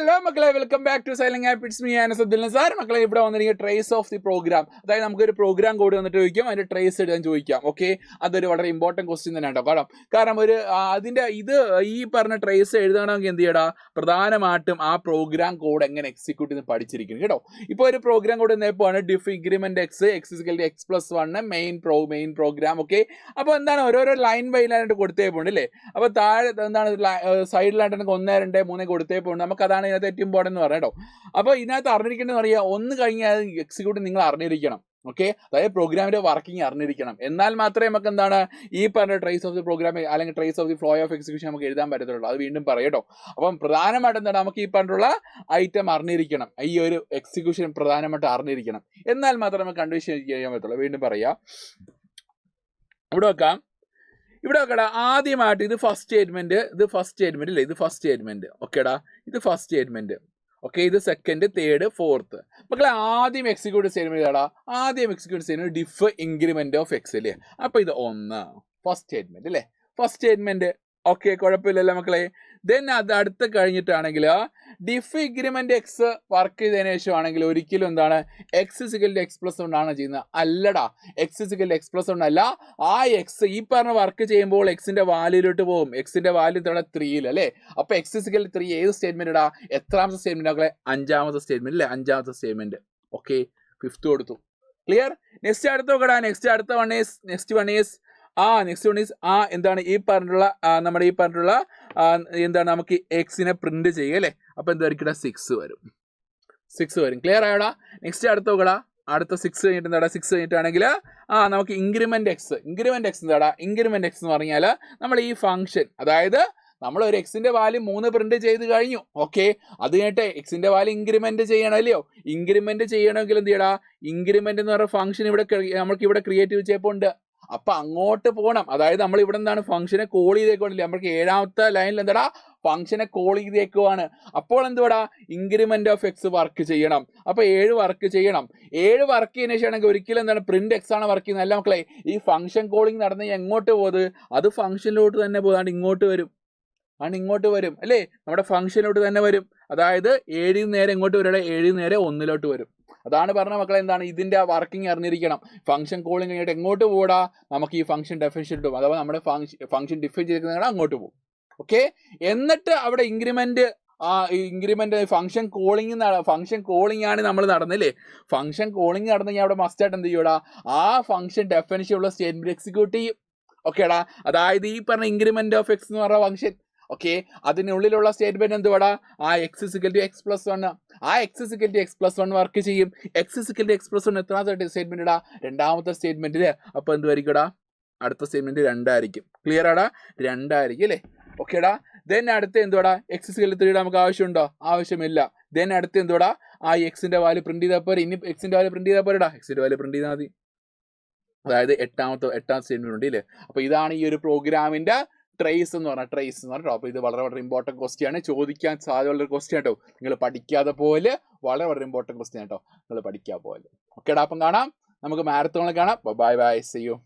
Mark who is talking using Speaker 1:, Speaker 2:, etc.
Speaker 1: Hello മക്കളെ, welcome back to silent app. It's me Anasuddeen sir. മക്കളെ, ഇവിടെ വന്നിരിക്കുക ട്രേസ് ഓഫ് ദി പ്രോഗ്രാം. അതായത് നമുക്കൊരു പ്രോഗ്രാം കോഡ് വന്നിട്ട് ചോദിക്കാം, അതിന്റെ ട്രേസ് എഴുതാൻ ചോദിക്കാം. ഓക്കെ, അതൊരു വളരെ ഇമ്പോർട്ടന്റ് ക്വസ്റ്റ്യൻ തന്നെ കേട്ടോ. കാരണം ഒരു അതിന്റെ ഈ പറഞ്ഞ ട്രേസ് എഴുതണമെങ്കിൽ എന്ത് ചെയ്യടാ, പ്രധാനമായിട്ടും ആ പ്രോഗ്രാം കോഡ് എങ്ങനെ എക്സിക്യൂട്ട് ചെയ്ത് പഠിച്ചിരിക്കുന്നു കേട്ടോ. ഇപ്പോൾ ഒരു പ്രോഗ്രാം കോഡ് എപ്പോഴാണ് def increment x x+1 main program. Okay, അപ്പോൾ എന്താണ് ഓരോരോ ലൈൻ ബൈ ലൈൻ ആയിട്ട് കൊടുത്തേ പോണ്ട് അല്ലേ. അപ്പോൾ താഴെ എന്താണ് സൈഡിലായിട്ട് നമുക്ക് 1, 2, 3 കൊടുത്തേ പോണ്ട്. നമുക്ക് അതാണ് ഇതിനകത്ത് ഏറ്റവും ഇമ്പോർട്ടൻ്റ് എന്ന് പറയാം കേട്ടോ. അപ്പോൾ ഇതിനകത്ത് അറിഞ്ഞിരിക്കേണ്ടതെന്ന് പറയുക, ഒന്ന് കഴിഞ്ഞാൽ എക്സിക്യൂട്ട് നിങ്ങൾ അറിഞ്ഞിരിക്കണം. ഓക്കെ, അതായത് പ്രോഗ്രാമിന്റെ വർക്കിംഗ് അറിഞ്ഞിരിക്കണം. എന്നാൽ മാത്രമേ നമുക്ക് എന്താണ് ഈ പറഞ്ഞ ട്രേസ് ഓഫ് ദി പ്രോഗ്രാം അല്ലെങ്കിൽ trace of the flow of execution നമുക്ക് എഴുതാൻ പറ്റത്തുള്ളൂ. അത് വീണ്ടും പറയട്ടോ. അപ്പം പ്രധാനമായിട്ടും എന്താണ്, നമുക്ക് ഈ പറഞ്ഞിട്ടുള്ള ഐറ്റം അറിഞ്ഞിരിക്കണം. ഈ ഒരു എക്സിക്യൂഷൻ പ്രധാനമായിട്ട് അറിഞ്ഞിരിക്കണം. എന്നാൽ മാത്രമേ നമുക്ക് കണ്ടീഷൻ ചെയ്യാൻ പറ്റുള്ളൂ. വീണ്ടും പറയാം, ഇവിടെ വെക്കാം. ഇവിടെ നോക്കടാ, ആദ്യമായിട്ട് ഇത് ഫസ്റ്റ് സ്റ്റേറ്റ്മെന്റ് അല്ലേ, ഇത് ഫസ്റ്റ് സ്റ്റേറ്റ്മെന്റ്. ഓക്കേടാ, ഇത് ഫസ്റ്റ് സ്റ്റേറ്റ്മെന്റ്. ഓക്കെ, ഇത് സെക്കൻഡ്, തേർഡ്, ഫോർത്ത്. മക്കളെ, ആദ്യം എക്സിക്യൂട്ട് സ്റ്റേറ്റ്മെന്റ് ഏതാ? ആദ്യം execute statement def increment of x അല്ലേ. അപ്പൊ ഇത് 1 ഫസ്റ്റ് സ്റ്റേറ്റ്മെന്റ് അല്ലേ, ഫസ്റ്റ് സ്റ്റേറ്റ്മെന്റ്. ഓക്കെ, കുഴപ്പമില്ലല്ലോ മക്കളെ. ദെൻ അത് അടുത്ത് കഴിഞ്ഞിട്ടാണെങ്കിൽ ഡിഫ് ഇൻക്രിമെന്റ് എക്സ് വർക്ക് ചെയ്തതിനു ശേഷം ആണെങ്കിൽ ഒരിക്കലും എന്താണ് x=x+1 ആണ് ചെയ്യുന്നത്. അല്ലടാ, x=x+1 അല്ല. ആ എക്സ് ഈ പറഞ്ഞ വർക്ക് ചെയ്യുമ്പോൾ എക്സിന്റെ വാല്യൂയിലോട്ട് പോകും. എക്സിന്റെ വാല്യൂ 3 അല്ലേ. അപ്പൊ x=3 ഏത് സ്റ്റേറ്റ്മെന്റ് ഇടാ? എത്രാമത്തെ സ്റ്റേറ്റ്മെന്റ് മക്കളെ? 5ാമത്തെ സ്റ്റേറ്റ്മെന്റ് അല്ലേ, 5ാമത്തെ സ്റ്റേറ്റ്മെന്റ്. ഓക്കെ, 5th കൊടുത്തു. ക്ലിയർ? നെക്സ്റ്റ് അടുത്ത നോക്കടാ. നെക്സ്റ്റ് വൺ ഈസ് എന്താണ് ഈ പറഞ്ഞിട്ടുള്ള നമ്മുടെ ഈ പറഞ്ഞിട്ടുള്ള എന്താണ് നമുക്ക് എക്സിനെ പ്രിന്റ് ചെയ്യുക അല്ലേ. അപ്പൊ എന്തായിരിക്കും? 6 വരും. ക്ലിയർ ആയോടാ? നെക്സ്റ്റ് അടുത്ത നോക്കടാ. അടുത്ത 6 കഴിഞ്ഞിട്ട് എന്താടാ? 6 കഴിഞ്ഞിട്ടാണെങ്കിൽ നമുക്ക് ഇൻക്രിമെന്റ് എക്സ് എന്താടാ? ഇൻക്രിമെന്റ് എക്സ് എന്ന് പറഞ്ഞാൽ നമ്മൾ ഈ ഫംഗ്ഷൻ, അതായത് നമ്മൾ ഒരു എക്സിന്റെ വാല്യൂ 3 പ്രിന്റ് ചെയ്ത് കഴിഞ്ഞു. ഓക്കെ, അത് കഴിഞ്ഞിട്ട് എക്സിന്റെ വാല്യൂ ഇൻക്രിമെന്റ് ചെയ്യണം അല്ലയോ. ഇൻക്രിമെന്റ് ചെയ്യണമെങ്കിൽ എന്ത് ചെയ്യടാ? ഇൻക്രിമെന്റ് എന്ന് പറയുന്ന ഫംഗ്ഷൻ നമുക്ക് ഇവിടെ ക്രിയേറ്റ് ചെയ്യപ്പോൾ ഉണ്ട്. അപ്പൊ അങ്ങോട്ട് പോകണം. അതായത് നമ്മൾ ഇവിടെ എന്താണ് ഫംഗ്ഷനെ കോൾ ചെയ്തേക്കോണ്ടില്ലേ. നമുക്ക് 7ാമത്തെ ലൈനിൽ എന്താടാ ഫംഗ്ഷനെ കോൾ ചെയ്തേക്കുവാണ്. അപ്പോൾ എന്തുവാടാ? ഇൻക്രിമെന്റ് ഓഫ് എക്സ് വർക്ക് ചെയ്യണം. അപ്പൊ 7 വർക്ക് ചെയ്യണം. 7 വർക്ക് ചെയ്യുന്ന ശേഷമാണെങ്കിൽ ഒരിക്കലും എന്താണ് പ്രിന്റ് എക്സ് ആണ് വർക്ക് ചെയ്യുന്നത്. അല്ല മക്കളെ, ഈ ഫംഗ്ഷൻ കോളിംഗ് നടന്ന് എങ്ങോട്ട് പോകുന്നത്? അത് ഫംഗ്ഷനിലോട്ട് തന്നെ പോകുന്നത്. ഇങ്ങോട്ട് വരും അല്ലേ, നമ്മുടെ ഫംഗ്ഷനിലോട്ട് തന്നെ വരും. അതായത് 7 നേരെ എങ്ങോട്ട് വരും? 7 നേരെ 1 വരും. അതാണ് പറഞ്ഞ മക്കളെ, എന്താണ് ഇതിന്റെ വർക്കിംഗ് അറിഞ്ഞിരിക്കണം. ഫംഗ്ഷൻ കോളിംഗ് കഴിഞ്ഞിട്ട് എങ്ങോട്ട് പോടാ? നമുക്ക് ഈ ഫംഗ്ഷൻ ഡെഫിനിഷൻ കിട്ടും. അഥവാ നമ്മുടെ ഫംഗ്ഷൻ ഡിഫൈൻ ചെയ്തിരിക്കുന്ന അങ്ങോട്ട് പോകും. ഓക്കെ, എന്നിട്ട് അവിടെ ഇൻക്രിമെന്റ് ഫംഗ്ഷൻ കോളിംഗ് ആണ് നമ്മൾ നടന്നില്ലേ. ഫംഗ്ഷൻ കോളിംഗ് നടന്നു കഴിഞ്ഞാൽ അവിടെ മസ്റ്റായിട്ട് എന്ത് ചെയ്യൂടാ? ആ ഫംഗ്ഷൻ ഡെഫിനിഷൻ ഉള്ള സ്റ്റേറ്റ്മെന്റ് എക്സിക്യൂട്ട് ചെയ്യും. ഓക്കേടാ, അതായത് ഈ പറഞ്ഞ ഇൻക്രിമെന്റ് ഓഫ് എക്സ് എന്ന് പറഞ്ഞ ഫംഗ്ഷൻ. ഓക്കെ, അതിനുള്ളിലുള്ള സ്റ്റേറ്റ്മെന്റ് എന്തുവാടാ? ആ x=x+1. ആ x=x+1 വർക്ക് ചെയ്യും. x=x+1 എത്രാമത്തെ സ്റ്റേറ്റ്മെന്റ് ഇടാ? 2ാമത്തെ സ്റ്റേറ്റ്മെന്റില്. അപ്പൊ എന്തുവായിരിക്കടാ? അടുത്ത സ്റ്റേറ്റ്മെന്റ് 2 ആയിരിക്കും. ക്ലിയർ ആടാ? 2 ആയിരിക്കും അല്ലേ. ഓക്കേടാ, ദെൻ അടുത്ത എന്തുവാടാ? x=3 നമുക്ക് ആവശ്യമുണ്ടോ? ആവശ്യമില്ല. ദെൻ അടുത്ത എന്തുവാടാ? ആ എക്സിന്റെ വാല്യൂ പ്രിന്റ് ചെയ്താൽ പോരെ. ഇനി എക്സിന്റെ വാല്യൂ പ്രിന്റ് ചെയ്താൽ പോരെടാ. എക്സിന്റെ വാല്യൂ പ്രിന്റ് ചെയ്താൽ മതി. അതായത് 8ാമത്തെ സ്റ്റേറ്റ്മെന്റ് ഉണ്ട് ഇല്ലേ. അപ്പൊ ഇതാണ് ഈ ഒരു പ്രോഗ്രാമിന്റെ ട്രേസ് എന്ന് പറഞ്ഞാൽ. അപ്പോൾ ഇത് വളരെ ഇമ്പോർട്ടൻറ്റ് ക്വസ്റ്റ്യൻ ആണ്. ചോദിക്കാൻ സാധ്യതയുള്ള ക്വസ്റ്റ്യൻ കേട്ടോ. നിങ്ങൾ പഠിക്കാതെ പോലെ വളരെ ഇമ്പോർട്ടൻറ്റ് ക്വസ്റ്റ്യൻ കേട്ടോ. നിങ്ങൾ പഠിക്കാതെ പോലെ. ഓക്കേടാ, അപ്പം കാണാം. നമുക്ക് മാരത്തോണിൽ കാണാം. Bye, see U.